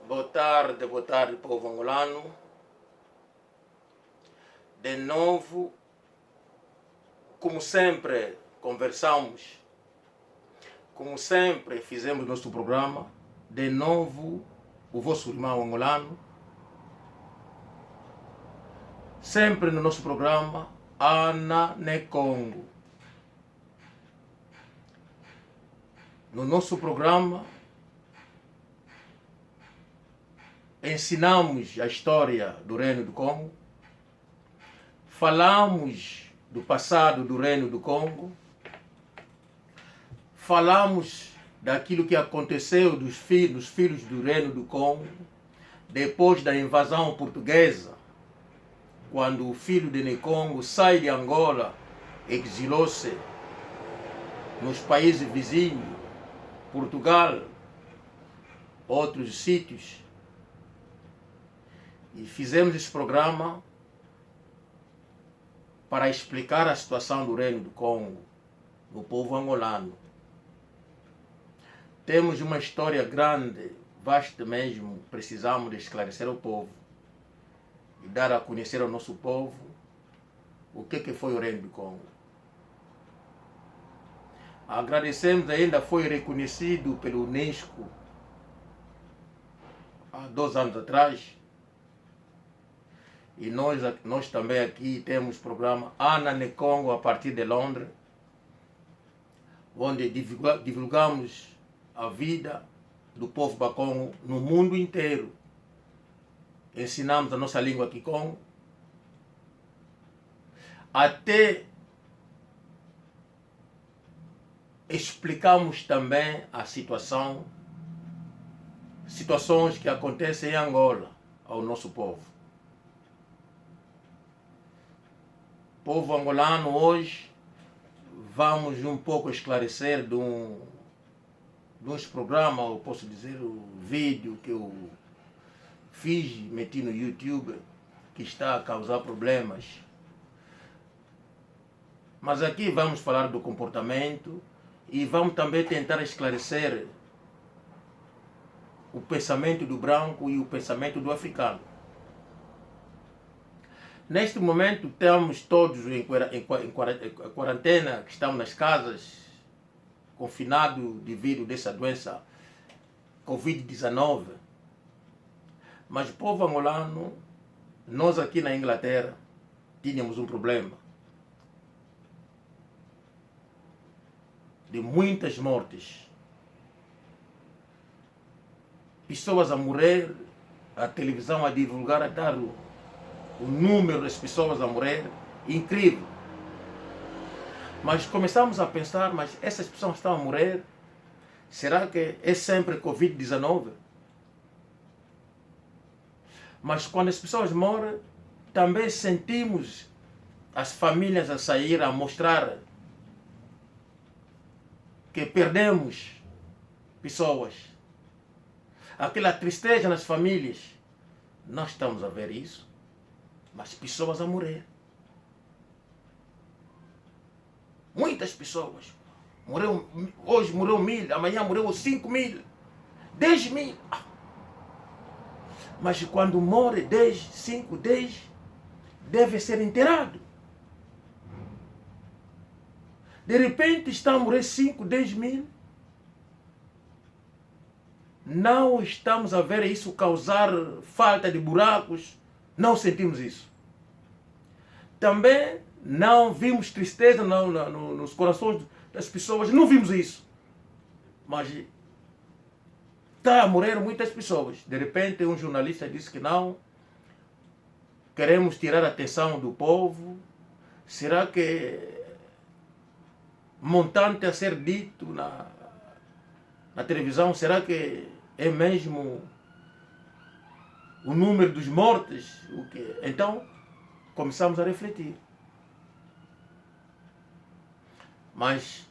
Boa tarde, povo angolano. De novo, como sempre, conversamos, como sempre, fizemos nosso programa. De novo, o vosso irmão angolano, sempre no nosso programa, Ana Nekongo. No nosso programa, ensinamos a história do Reino do Congo, falamos do passado do Reino do Congo, falamos daquilo que aconteceu dos filhos do Reino do Congo, depois da invasão portuguesa, quando o filho de Nekongo sai de Angola, exilou-se nos países vizinhos, Portugal, outros sítios, e fizemos esse programa para explicar a situação do Reino do Congo, do povo angolano. Temos uma história grande, vasta mesmo, precisamos de esclarecer ao povo e dar a conhecer ao nosso povo o que foi o Reino do Congo. Agradecemos, ainda foi reconhecido pelo Unesco há 2 anos atrás, e nós também aqui temos o programa Ana Nekongo a partir de Londres, onde divulgamos a vida do povo Bakongo no mundo inteiro. Ensinamos a nossa língua Kikongo, até explicamos também a situações que acontecem em Angola ao nosso povo. Povo angolano, hoje vamos um pouco esclarecer de uns programas, eu posso dizer, o vídeo que eu fiz, meti no YouTube, que está a causar problemas. Mas aqui vamos falar do comportamento e vamos também tentar esclarecer o pensamento do branco e o pensamento do africano. Neste momento estamos todos em quarentena, que estamos nas casas, confinados devido a essa doença Covid-19. Mas o povo angolano, nós aqui na Inglaterra, tínhamos um problema de muitas mortes. Pessoas a morrer, a televisão a divulgar, a dar o número das pessoas a morrer, incrível. Mas começamos a pensar, mas essas pessoas estão a morrer, será que é sempre Covid-19? Mas quando as pessoas morrem, também sentimos as famílias a sair a mostrar que perdemos pessoas. Aquela tristeza nas famílias. Nós estamos a ver isso, mas pessoas a morrer. Muitas pessoas. Hoje morreu 1000, amanhã morreu 5000, 10.000. Mas quando morre 5, 10, deve ser enterrado. De repente está a morrer 5, 10.000. Não estamos a ver isso causar falta de buracos. Não sentimos isso. Também não vimos tristeza nos corações das pessoas. Não vimos isso. Mas está a morrer muitas pessoas. De repente um jornalista disse que não. Queremos tirar a atenção do povo. Será que montante a ser dito na televisão, será que é mesmo o número dos mortos? Então, começamos a refletir. Mas,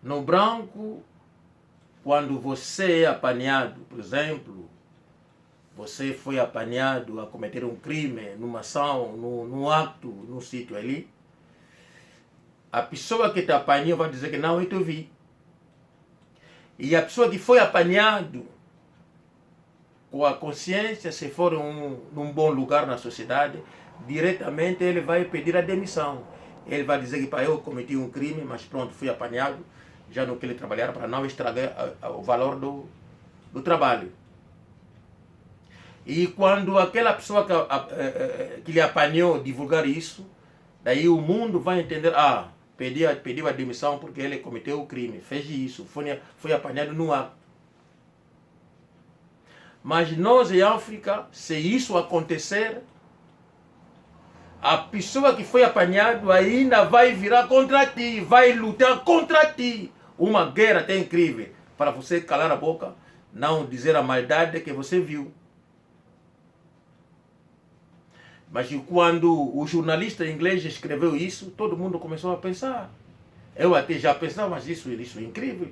no branco, quando você é apanhado, por exemplo, você foi apanhado a cometer um crime, numa ação, num acto, num sítio ali, a pessoa que te apanhou vai dizer que não, eu te vi. E a pessoa que foi apanhado com a consciência, se for num bom lugar na sociedade, diretamente ele vai pedir a demissão. Ele vai dizer que pá, eu cometi um crime, mas pronto, fui apanhado, já não queria trabalhar para não estragar o valor do trabalho. E quando aquela pessoa que lhe apanhou divulgar isso, daí o mundo vai entender, pediu a demissão porque ele cometeu o crime, fez isso, foi apanhado no ato. Mas nós em África, se isso acontecer, a pessoa que foi apanhado ainda vai virar contra ti, vai lutar contra ti. Uma guerra até incrível, para você calar a boca, não dizer a maldade que você viu. Mas quando o jornalista inglês escreveu isso, todo mundo começou a pensar. Eu até já pensava, mas isso é incrível.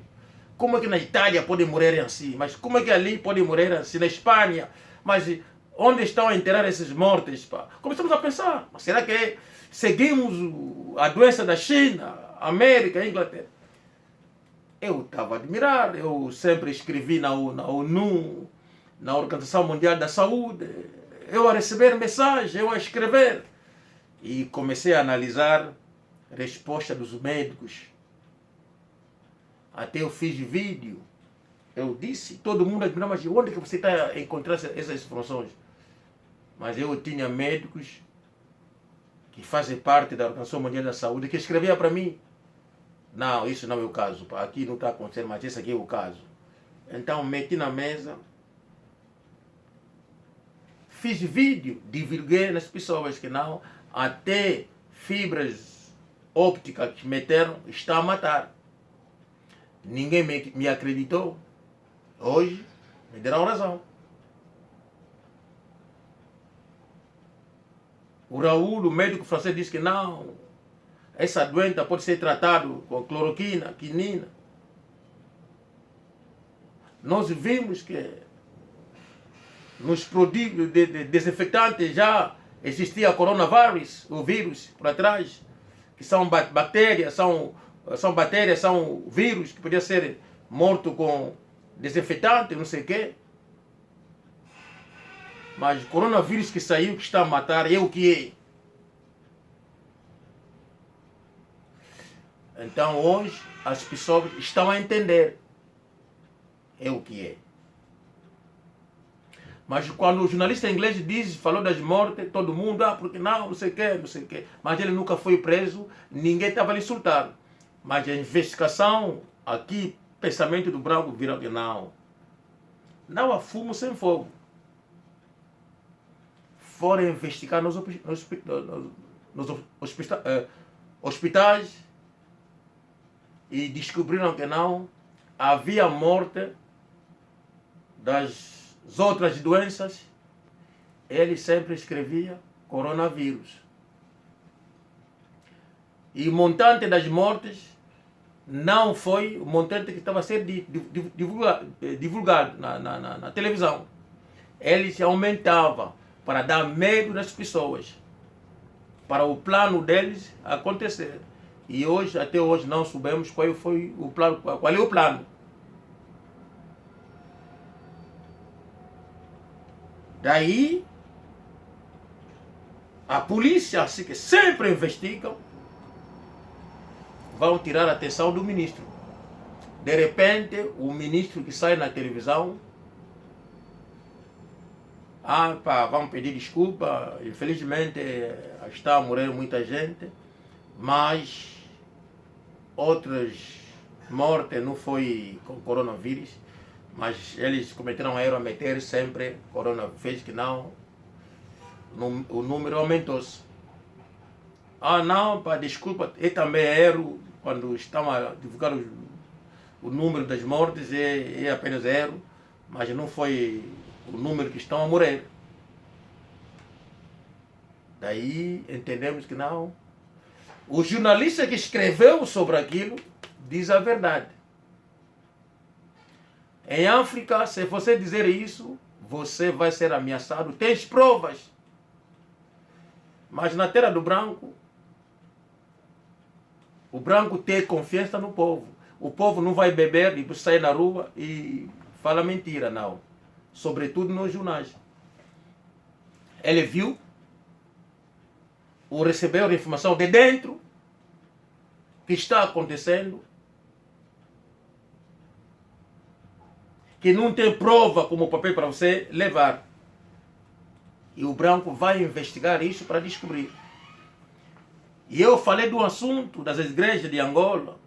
Como é que na Itália pode morrer assim? Mas como é que ali pode morrer assim? Na Espanha? Mas onde estão a enterrar esses mortos? Pá? Começamos a pensar, mas será que seguimos a doença da China, América, Inglaterra? Eu estava a admirar, eu sempre escrevi na ONU, na Organização Mundial da Saúde, eu a receber mensagens, eu a escrever. E comecei a analisar a resposta dos médicos. Até eu fiz vídeo. Eu disse, todo mundo admirava, mas onde que você está a encontrar essas informações? Mas eu tinha médicos que fazem parte da Organização Mundial da Saúde que escreviam para mim. Não, isso não é o caso. Aqui não está acontecendo, mas esse aqui é o caso. Então meti na mesa, fiz vídeo, divulguei nas pessoas que não, até fibras ópticas que meteram, está a matar. Ninguém me acreditou. Hoje me deram razão. O Raul, o médico francês, disse que não, essa doença pode ser tratada com cloroquina, quinina. Nós vimos que nos produtos desinfetantes já existia coronavírus, o vírus por trás, que são bactérias, são vírus que podiam ser mortos com desinfetante, não sei o quê. Mas o coronavírus que saiu, que está a matar, é o que é. Então hoje as pessoas estão a entender. É o que é. Mas quando o jornalista inglês falou das mortes, todo mundo, porque não sei o quê, não sei o quê. Mas ele nunca foi preso, ninguém estava ali insultado. Mas a investigação, aqui, pensamento do branco virou que não. Não há fumo sem fogo. Foram investigar nos hospitais e descobriram que não havia morte das outras doenças. Ele sempre escrevia coronavírus. E o montante das mortes não foi o montante que estava a ser divulgado na televisão. Ele se aumentava para dar medo nas pessoas, para o plano deles acontecer. E hoje, até hoje, não soubemos qual foi o plano, qual é o plano. Daí, a polícia, assim que sempre investigam, vão tirar a atenção do ministro. De repente, o ministro que sai na televisão, vamos pedir desculpa, infelizmente está a morrer muita gente, mas outras mortes não foi com coronavírus, mas eles cometeram um erro a meter sempre coronavírus, fez que não, o número aumentou-se. Não, desculpa, é também erro, quando estão a divulgar o número das mortes, é apenas erro, mas não foi o número que estão a morrer. Daí entendemos que não. O jornalista que escreveu sobre aquilo diz a verdade. Em África, se você dizer isso, você vai ser ameaçado. Tens provas. Mas na terra do branco, o branco tem confiança no povo. O povo não vai beber e sair na rua e fala mentira, não. sobretudo nos jornais. Ele viu, ou recebeu a informação de dentro, que está acontecendo, que não tem prova como papel para você levar. E o branco vai investigar isso para descobrir. E eu falei do assunto das igrejas de Angola.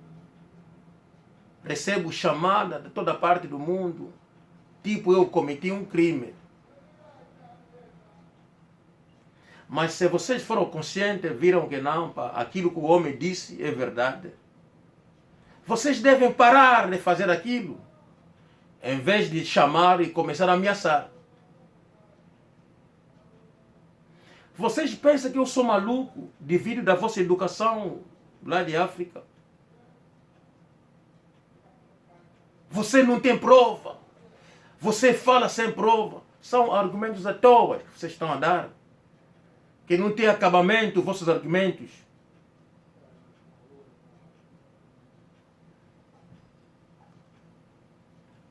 Recebo chamada de toda parte do mundo. Tipo, eu cometi um crime. Mas se vocês foram conscientes, viram que não, pá, aquilo que o homem disse é verdade. Vocês devem parar de fazer aquilo, em vez de chamar e começar a ameaçar. Vocês pensam que eu sou maluco devido da vossa educação lá de África? Você não tem prova. Você fala sem prova. São argumentos à toa que vocês estão a dar. Que não tem acabamento os vossos argumentos.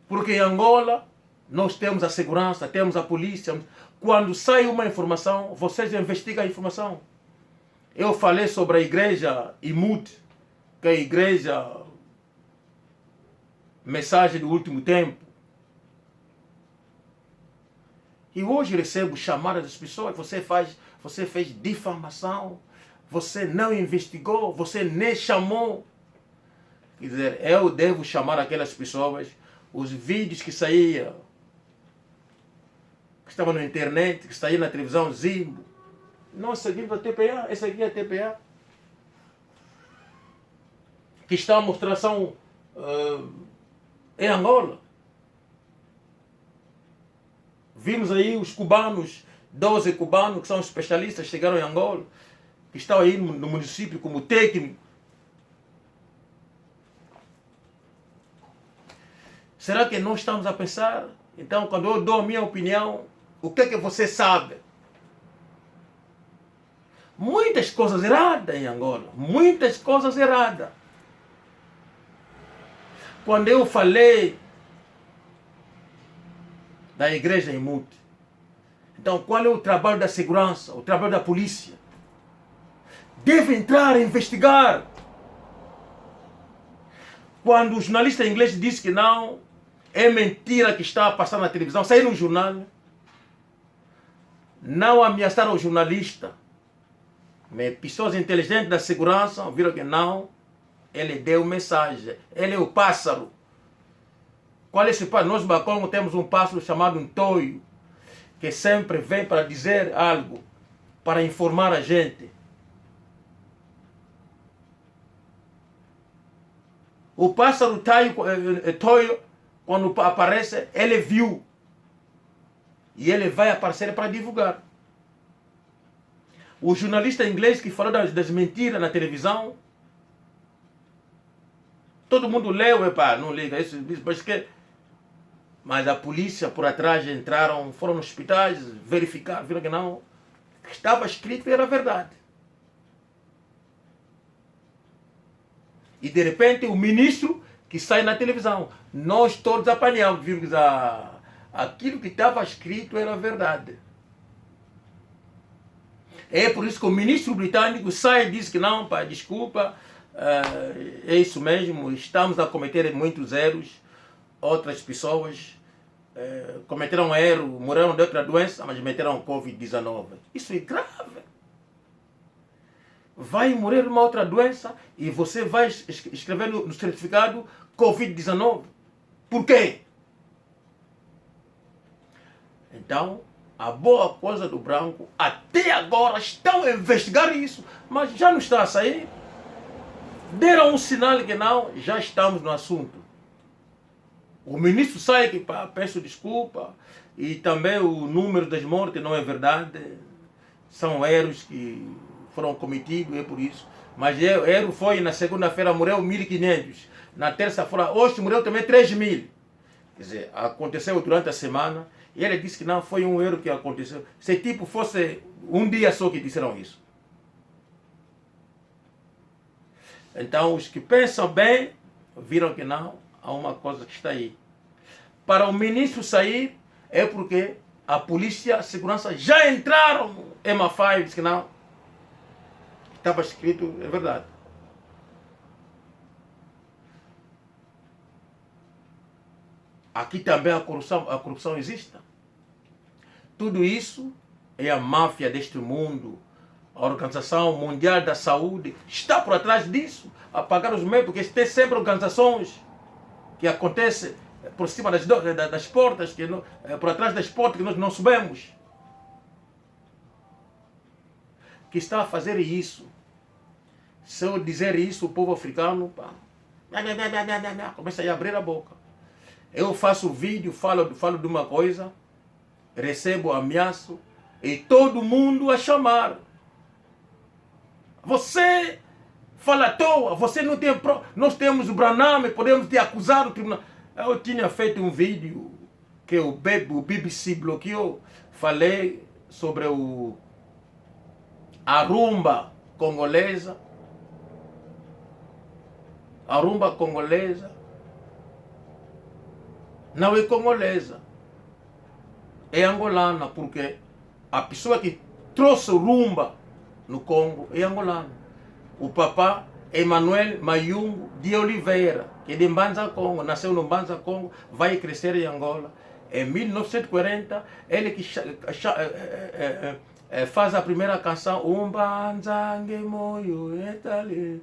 Porque em Angola nós temos a segurança, temos a polícia. Quando sai uma informação, vocês investigam a informação. Eu falei sobre a igreja Imut, que é a igreja Mensagem do Último Tempo. E hoje recebo chamadas das pessoas, você fez difamação, você não investigou, você nem chamou. Quer dizer, eu devo chamar aquelas pessoas, os vídeos que saíam, que estavam na internet, que saíam na televisão, Zimbo. Nós seguimos a TPA, essa aqui é a TPA. Que está a mostração em Angola. Vimos aí os cubanos, 12 cubanos que são especialistas, chegaram em Angola, que estão aí no município como técnico. Será que nós estamos a pensar? Então, quando eu dou a minha opinião, o que é que você sabe? Muitas coisas erradas em Angola, muitas coisas erradas. Quando eu falei da igreja em Imut, então qual é o trabalho da segurança, o trabalho da polícia? Deve entrar e investigar. Quando o jornalista inglês disse que não, é mentira que está a passar na televisão, saiu no jornal. Não ameaçaram o jornalista. Mas pessoas inteligentes da segurança viram que não. Ele deu mensagem. Ele é o pássaro. Qual é esse pássaro? Nós, no Bacongo, temos um pássaro chamado um toio, que sempre vem para dizer algo, para informar a gente. O pássaro toio, quando aparece, ele viu. E ele vai aparecer para divulgar. O jornalista inglês que falou das mentiras na televisão, todo mundo leu, epá, não liga isso, mas a polícia por atrás entraram, foram nos hospitais, verificaram, viram que não, estava escrito e era verdade. E de repente o ministro que sai na televisão, nós todos apanhamos, vimos que aquilo que estava escrito era verdade. É por isso que o ministro britânico sai e diz que não, pá, desculpa, é isso mesmo, estamos a cometer muitos erros. Outras pessoas cometeram erro, morreram de outra doença, mas meteram Covid-19. Isso é grave. Vai morrer de uma outra doença e você vai escrever no certificado Covid-19. Por quê? Então, a boa coisa do branco, até agora estão a investigar isso, mas já não está a sair. Deram um sinal que não, já estamos no assunto. O ministro sai que peço desculpa, e também o número das mortes não é verdade, são erros que foram cometidos, é por isso. Mas erro foi, na segunda-feira morreu 1.500, na terça-feira, hoje morreu também 3.000. Quer dizer, aconteceu durante a semana, e ele disse que não foi um erro que aconteceu. Se tipo fosse um dia só que disseram isso. Então, os que pensam bem, viram que não, há uma coisa que está aí. Para o ministro sair, é porque a polícia, a segurança já entraram no MA5, disse que não. Estava escrito, é verdade. Aqui também a corrupção existe. Tudo isso é a máfia deste mundo. A Organização Mundial da Saúde está por trás disso, a pagar os meios, porque tem sempre organizações que acontecem por cima das portas, por trás das portas que nós não sabemos. Que está a fazer isso. Se eu dizer isso, o povo africano começa a abrir a boca. Eu faço vídeo, falo de uma coisa, recebo ameaço e todo mundo a chamar. Você fala à toa, você não tem nós temos o Braname, podemos te acusar no tribunal. Eu tinha feito um vídeo que o BBC bloqueou, falei sobre a rumba congolesa. A rumba congolesa não é congolesa, é angolana, porque a pessoa que trouxe rumba no Congo é angolano. O papá Emmanuel Mayungu de Oliveira, que é de Mbanza, Congo, nasceu no Mbanza, Congo, vai crescer em Angola. Em 1940, ele que faz a primeira canção, Umbanzange moyo etali,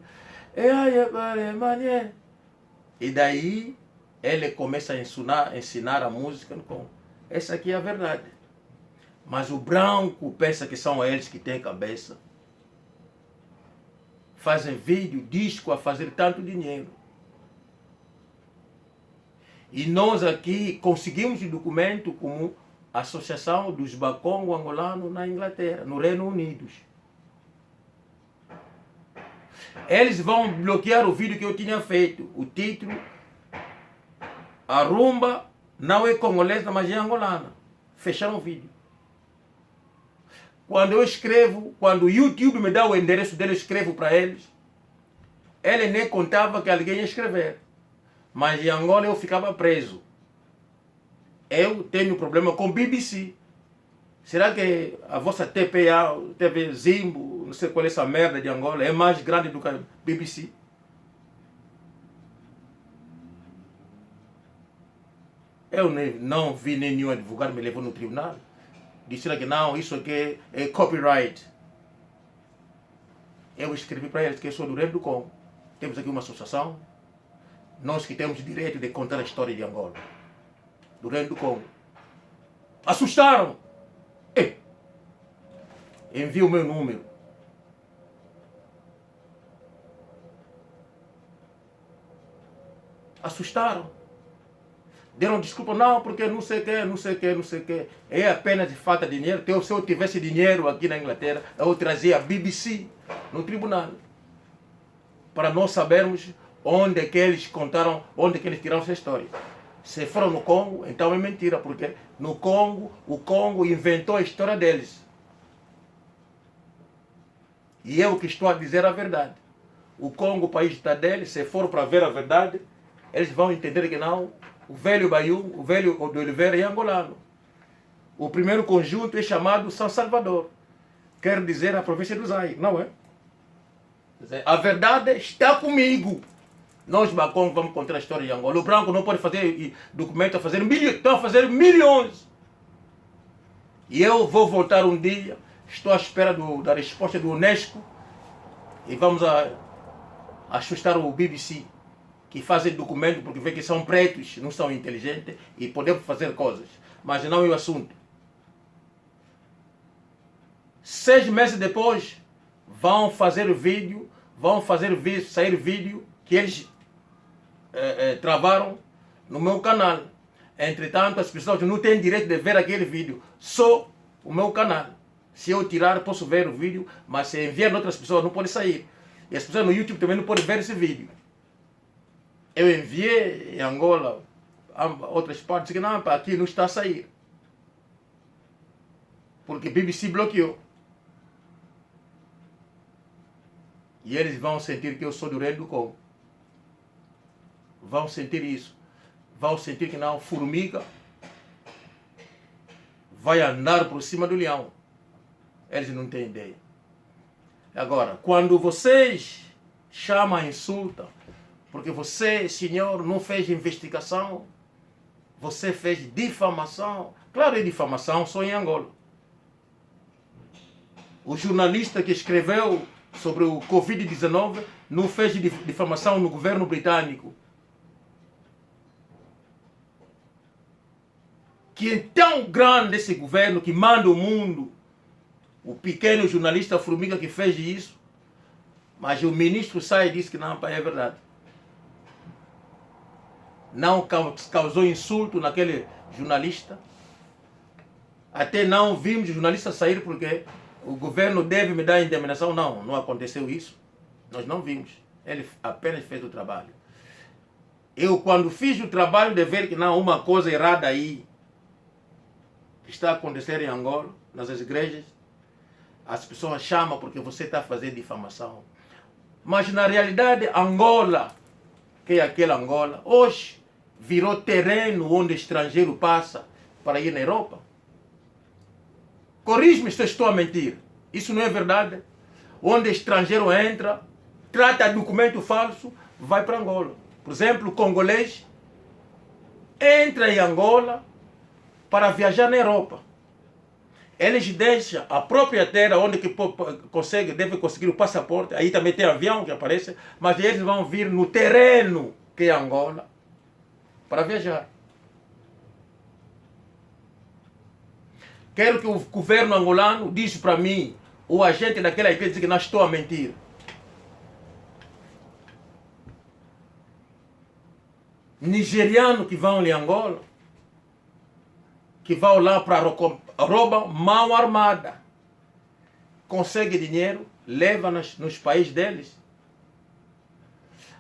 e daí ele começa a ensinar a música no Congo. Essa aqui é a verdade. Mas o branco pensa que são eles que têm cabeça. Fazem vídeo, disco a fazer tanto dinheiro. E nós aqui conseguimos o documento como Associação dos Bakongo Angolanos na Inglaterra, no Reino Unido. Eles vão bloquear o vídeo que eu tinha feito. O título, a rumba não é congolesa, mas é angolana. Fecharam o vídeo. Quando eu escrevo, quando o YouTube me dá o endereço dele, eu escrevo para eles. Ele nem contava que alguém ia escrever. Mas em Angola eu ficava preso. Eu tenho problema com BBC. Será que a vossa TPA, TV Zimbo, não sei qual é essa merda de Angola, é mais grande do que a BBC? Eu não vi nenhum advogado me levou no tribunal. Disseram que não, isso aqui é copyright. Eu escrevi para eles que eu sou do Reino do Congo. Temos aqui uma associação. Nós que temos direito de contar a história de Angola. Do Reino do Congo. Assustaram! Envia o meu número. Assustaram. Deram desculpa, não, porque não sei o que. É apenas de falta de dinheiro. Se eu tivesse dinheiro aqui na Inglaterra, eu trazia a BBC no tribunal. Para nós sabermos onde é que eles contaram, onde é que eles tiraram essa história. Se foram no Congo, então é mentira, porque no Congo, o Congo inventou a história deles. E eu que estou a dizer a verdade. O Congo, o país está deles, se for para ver a verdade, eles vão entender que não. O velho Baiú, o velho de Oliveira é angolano. O primeiro conjunto é chamado São Salvador. Quer dizer a província do Zaire, não é? A verdade está comigo. Nós, Bakongo, vamos contar a história de Angola. O branco não pode fazer documento, estão a fazer milhões. E eu vou voltar um dia, estou à espera da resposta do Unesco e vamos assustar o BBC, que fazem documento porque vê que são pretos, não são inteligentes e podemos fazer coisas. Mas não é o assunto. 6 meses depois, vão fazer vídeo, sair vídeo que eles travaram no meu canal. Entretanto, as pessoas não têm direito de ver aquele vídeo, só o meu canal. Se eu tirar, posso ver o vídeo, mas se enviar outras pessoas, não pode sair. E as pessoas no YouTube também não podem ver esse vídeo. Eu enviei em Angola, outras partes, que não, aqui não está a sair. Porque a BBC bloqueou. E eles vão sentir que eu sou do Reino do Congo. Vão sentir isso. Vão sentir que não, formiga vai andar por cima do leão. Eles não têm ideia. Agora, quando vocês chamam, insultam, porque você, senhor, não fez investigação, você fez difamação. Claro, é difamação só em Angola. O jornalista que escreveu sobre o Covid-19 não fez difamação no governo britânico. Que é tão grande esse governo que manda o mundo. O pequeno jornalista Formiga que fez isso. Mas o ministro sai e diz que não, é verdade. Não causou insulto naquele jornalista. Até não vimos o jornalista sair porque o governo deve me dar indemnização. Não, não aconteceu isso. Nós não vimos. Ele apenas fez o trabalho. Eu, quando fiz o trabalho de ver que não, uma coisa errada aí que está acontecendo em Angola, nas igrejas, as pessoas chamam porque você está fazendo difamação. Mas na realidade, Angola, que é aquela Angola, hoje virou terreno onde estrangeiro passa para ir na Europa. Corrige-me se eu estou a mentir. Isso não é verdade? Onde estrangeiro entra, trata documento falso, vai para Angola. Por exemplo, o congolês entra em Angola para viajar na Europa. Eles deixam a própria terra onde que deve conseguir o passaporte. Aí também tem avião que aparece, mas eles vão vir no terreno que é Angola para viajar. Quero que o governo angolano diz para mim, o agente daquela igreja diz que não estou a mentir. Nigeriano que vão em Angola, que vão lá para roubar mão armada, consegue dinheiro, leva nos países deles.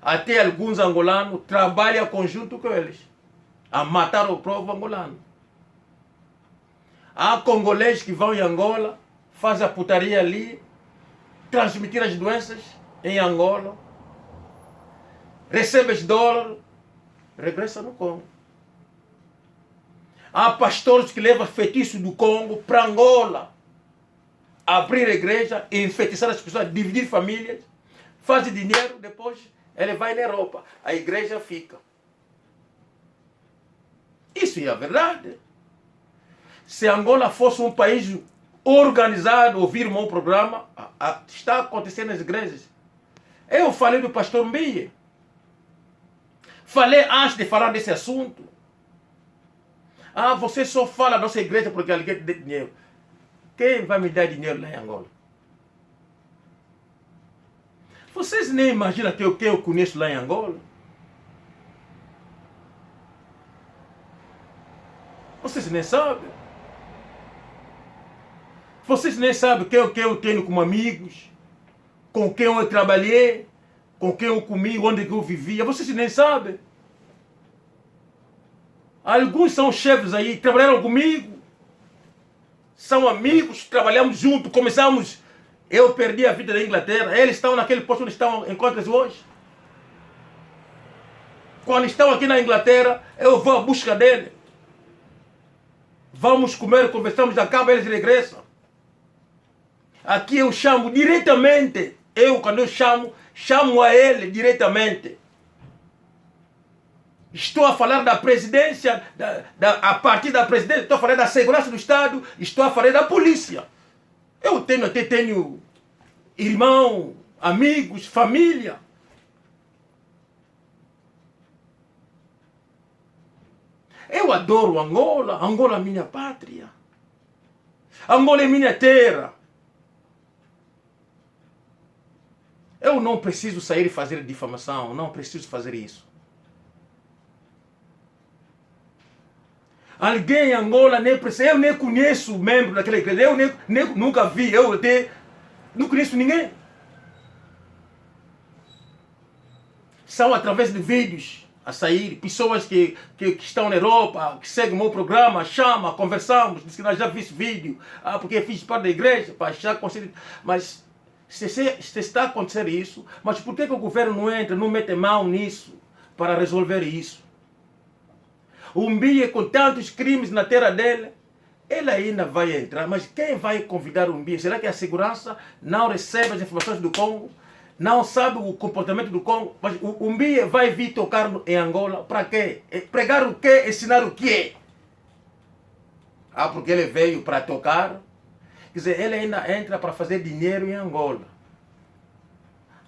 Até alguns angolanos trabalham conjunto com eles, a matar o povo angolano. Há congoleses que vão em Angola, fazem a putaria ali, transmitir as doenças em Angola, recebem os dólares, regressam no Congo. Há pastores que levam feitiço do Congo para Angola, abrir a igreja, enfeitiçar as pessoas, dividir famílias, fazem dinheiro, depois ele vai na Europa, a igreja fica. Isso é a verdade. Se Angola fosse um país organizado, ouvir o meu programa, está acontecendo nas igrejas. Eu falei do pastor Mbie. Falei antes de falar desse assunto. Você só fala da nossa igreja porque alguém te dá dinheiro. Quem vai me dar dinheiro lá em Angola? Vocês nem imaginam que eu conheço lá em Angola? Vocês nem sabem. Vocês nem sabem quem eu tenho como amigos, com quem eu trabalhei, com quem eu comi, onde eu vivia. Vocês nem sabem. Alguns são chefes aí, trabalharam comigo, são amigos, trabalhamos juntos, começamos. Eu perdi a vida na Inglaterra, eles estão naquele posto onde estão, encontram-se hoje. Quando estão aqui na Inglaterra, eu vou à busca dele. Vamos comer, conversamos, acaba, eles regressam. Aqui eu chamo diretamente. Quando eu chamo a ele diretamente. Estou a falar da presidência, a partir da presidência, estou a falar da segurança do Estado, estou a falar da polícia. Eu tenho irmão, amigos, família. Eu adoro Angola. Angola é minha pátria. Angola é minha terra. Eu não preciso sair e fazer difamação. Não preciso fazer isso. Alguém em Angola nem precisa. Eu nem conheço membro daquela igreja. Eu nunca vi. Eu até não conheço ninguém. São através de vídeos a sair. Pessoas que estão na Europa, que seguem o meu programa, chamam, conversamos. Dizem que nós já vimos vídeo. Porque fiz parte da igreja. Para achar conselho. Mas se está acontecendo isso, mas por que o governo não entra, não mete mão nisso para resolver isso? O Mbie, com tantos crimes na terra dele, Ele ainda vai entrar, mas quem vai convidar o Mbia? Será que a segurança não recebe as informações do Congo? Não sabe o comportamento do Congo? Mas o Mbia vai vir tocar em Angola para quê? Pregar o quê? Ensinar o quê? Ah, porque ele veio para tocar? Quer dizer, ele ainda entra para fazer dinheiro em Angola.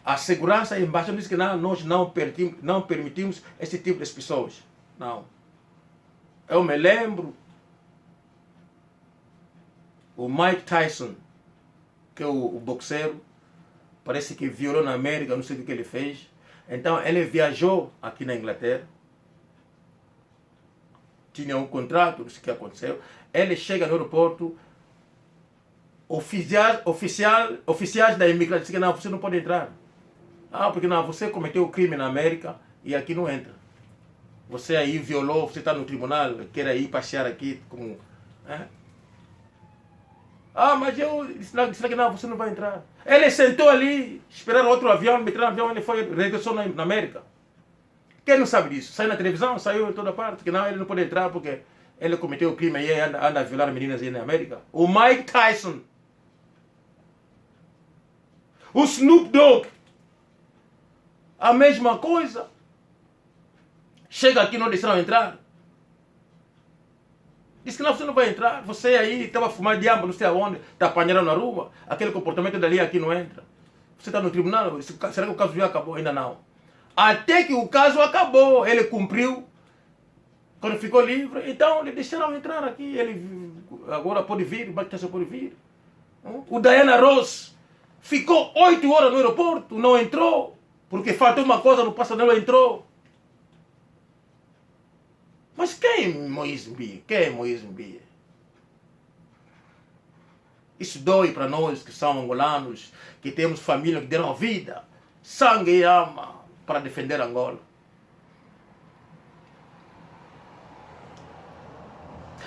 A segurança e a embaixada diz que não, nós não permitimos esse tipo de pessoas. Não. Eu me lembro o Mike Tyson, que é o boxeiro, parece que violou na América, não sei o que ele fez. Então ele viajou aqui na Inglaterra, tinha um contrato, não sei o que aconteceu. Ele chega no aeroporto, oficiais da imigração dizem que não, você não pode entrar. Ah, porque não, você cometeu crime na América e aqui não entra. Você aí violou, você está no tribunal, quer ir passear aqui com... Ah, mas eu disse que não, você não vai entrar. Ele sentou ali, esperaram outro avião, meteram no avião, ele foi, regressou na América. Quem não sabe disso? Saiu na televisão, saiu em toda parte, que não, ele não pode entrar porque ele cometeu o crime e anda a violar meninas aí na América. O Mike Tyson. O Snoop Dogg. A mesma coisa. Chega aqui, não deixaram entrar. Diz que não, você não vai entrar. Você aí estava fumando diabo, não sei aonde, está apanhando na rua. Aquele comportamento dali aqui não entra. Você está no tribunal, será que o caso já acabou? Ainda não. Até que o caso acabou, ele cumpriu. Quando ficou livre, então eles deixaram entrar aqui. Ele agora pode vir, o Batista pode vir. O Diana Ross ficou 8 horas no aeroporto, não entrou. Porque faltou uma coisa no passageiro, entrou. Mas quem é Moisés Mbia? Quem é Moisés Mbia? Isso dói para nós que somos angolanos, que temos família que deram vida, sangue e alma para defender Angola.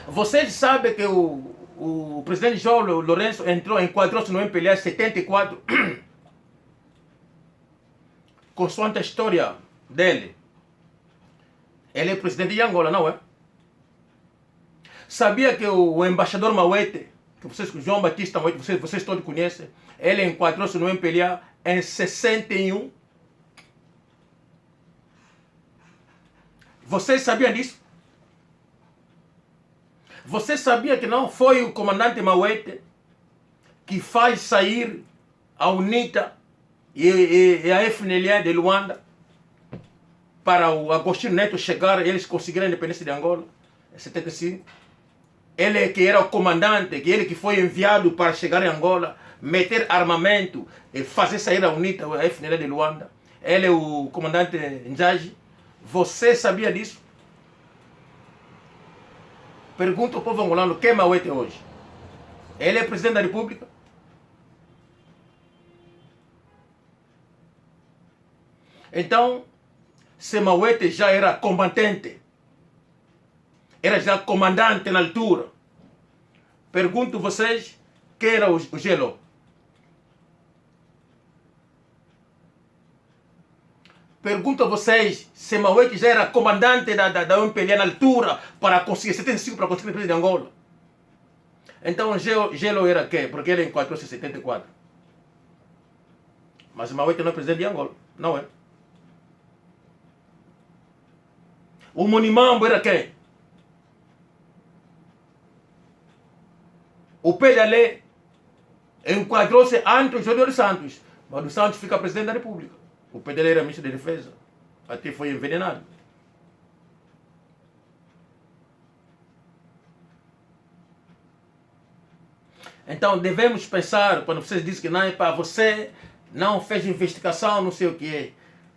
Vocês sabem que o presidente João Lourenço enquadrou-se no MPLA 74, consoante a história dele. Ele é presidente de Angola, não é? Sabia que o embaixador Mauete, que João Batista Mauete, vocês todos conhecem, ele enquadrou-se no MPLA em 61. Vocês sabiam disso? Você sabia que não foi o comandante Mauete que faz sair a UNITA e a FNLA de Luanda para o Agostinho Neto chegar e eles conseguiram a independência de Angola em 75? Ele que era o comandante, ele que foi enviado para chegar em Angola, meter armamento e fazer sair a UNITA, a FNLA de Luanda. Ele é o comandante Njaji. Você sabia disso? Pergunta ao povo angolano, quem é Mauete hoje? Ele é presidente da República? Então, se Mauete já era combatente, era já comandante na altura, pergunto a vocês, quem era o Gelo? Pergunto a vocês, se Mauete já era comandante da MPLA na altura, para conseguir 75 para conseguir a independência de Angola. Então Gelo era quem? Porque ele enquadrou-se em 74. Mas Mauete não é presidente de Angola, não é? O Monimambo era quem? O PLL enquadrou-se ante o Júlio dos Santos, mas dos Santos fica presidente da República. O PDL era ministro da Defesa, até foi envenenado. Então devemos pensar, quando vocês dizem que não é para você, não fez investigação, não sei o que é.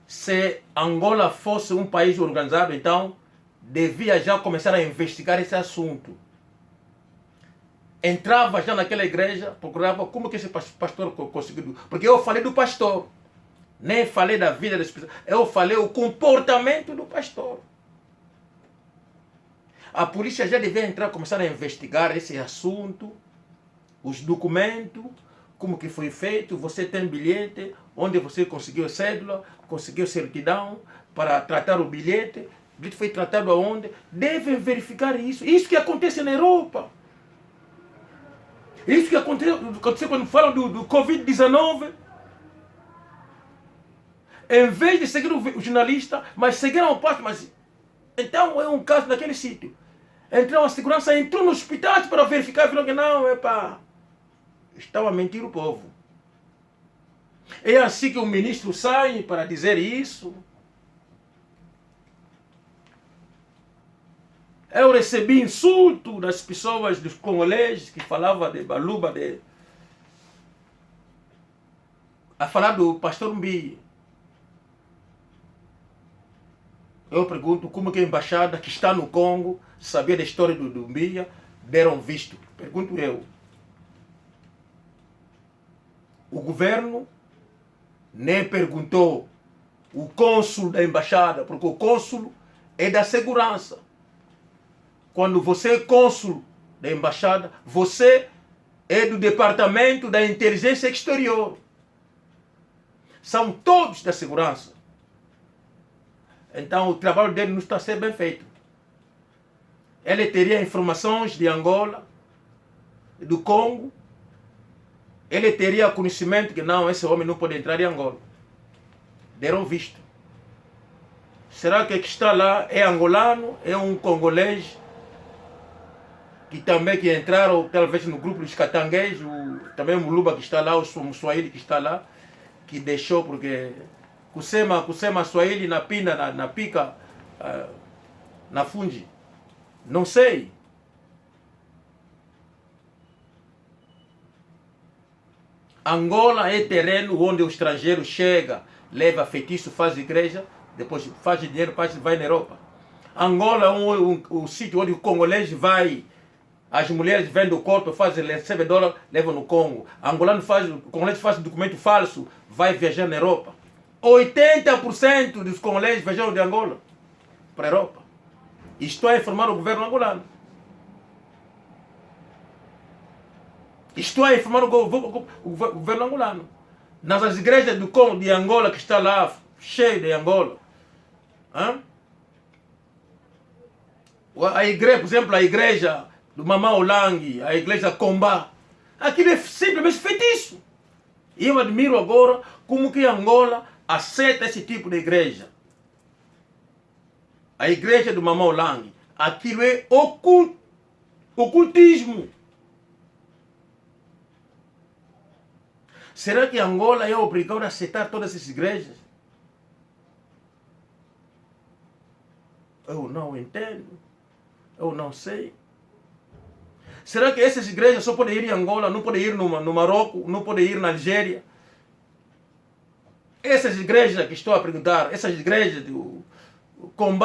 Se Angola fosse um país organizado, então devia já começar a investigar esse assunto. Entrava já naquela igreja, procurava como que esse pastor conseguiu. Porque eu falei do pastor, nem falei da vida das pessoas, eu falei o comportamento do pastor. A polícia já devia entrar, começar a investigar esse assunto, os documentos, como que foi feito, você tem bilhete, onde você conseguiu cédula, conseguiu certidão para tratar o bilhete foi tratado aonde, devem verificar isso. Isso que acontece na Europa. Isso que aconteceu quando falam do Covid-19. Em vez de seguir o jornalista, mas seguiram o passo, mas então é um caso naquele sítio. Então a segurança entrou no hospital para verificar, viram que não, estava a mentir o povo. É assim que o ministro sai para dizer isso. Eu recebi insulto das pessoas, dos congoleses, que falavam de Baluba, a falar do pastor Mbi. Eu pergunto como que a embaixada que está no Congo sabia da história do Mbia, deram visto. Pergunto eu. O governo nem perguntou o cônsul da embaixada, porque o cônsul é da segurança. Quando você é cônsul da embaixada, você é do departamento da inteligência exterior. São todos da segurança. Então o trabalho dele não está a ser bem feito. Ele teria informações de Angola, do Congo. Ele teria conhecimento que não, esse homem não pode entrar em Angola. Deram visto. Será que está lá é angolano, é um congolês, que também que entraram talvez no grupo dos catanguês, também o Muluba que está lá, o Swahili que está lá, que deixou porque kusema Swahili na pinda, na pica, na funde. Não sei. Angola é terreno onde o estrangeiro chega, leva feitiço, faz igreja, depois faz dinheiro, vai na Europa. Angola é o sítio onde o congolês vai, as mulheres vendem o corpo, recebe dólar, levam no Congo. O congolês faz documento falso, vai viajar na Europa. 80% dos congoleses viajam de Angola para a Europa. Estou a informar o governo angolano. Estou a informar o governo angolano. Nas igrejas do Congo, de Angola, que está lá, cheio de Angola. A igreja, por exemplo, a igreja do Mamão Olangue, a igreja Comba. Aquilo é simplesmente feitiço. E eu admiro agora como que Angola aceita esse tipo de igreja. A igreja do Mamão Olangue. Aquilo é ocultismo. Será que Angola é obrigada a aceitar todas essas igrejas? Eu não entendo. Eu não sei. Será que essas igrejas só podem ir em Angola, não podem ir no Marrocos, não podem ir na Algéria? Essas igrejas que estou a perguntar, essas igrejas do combate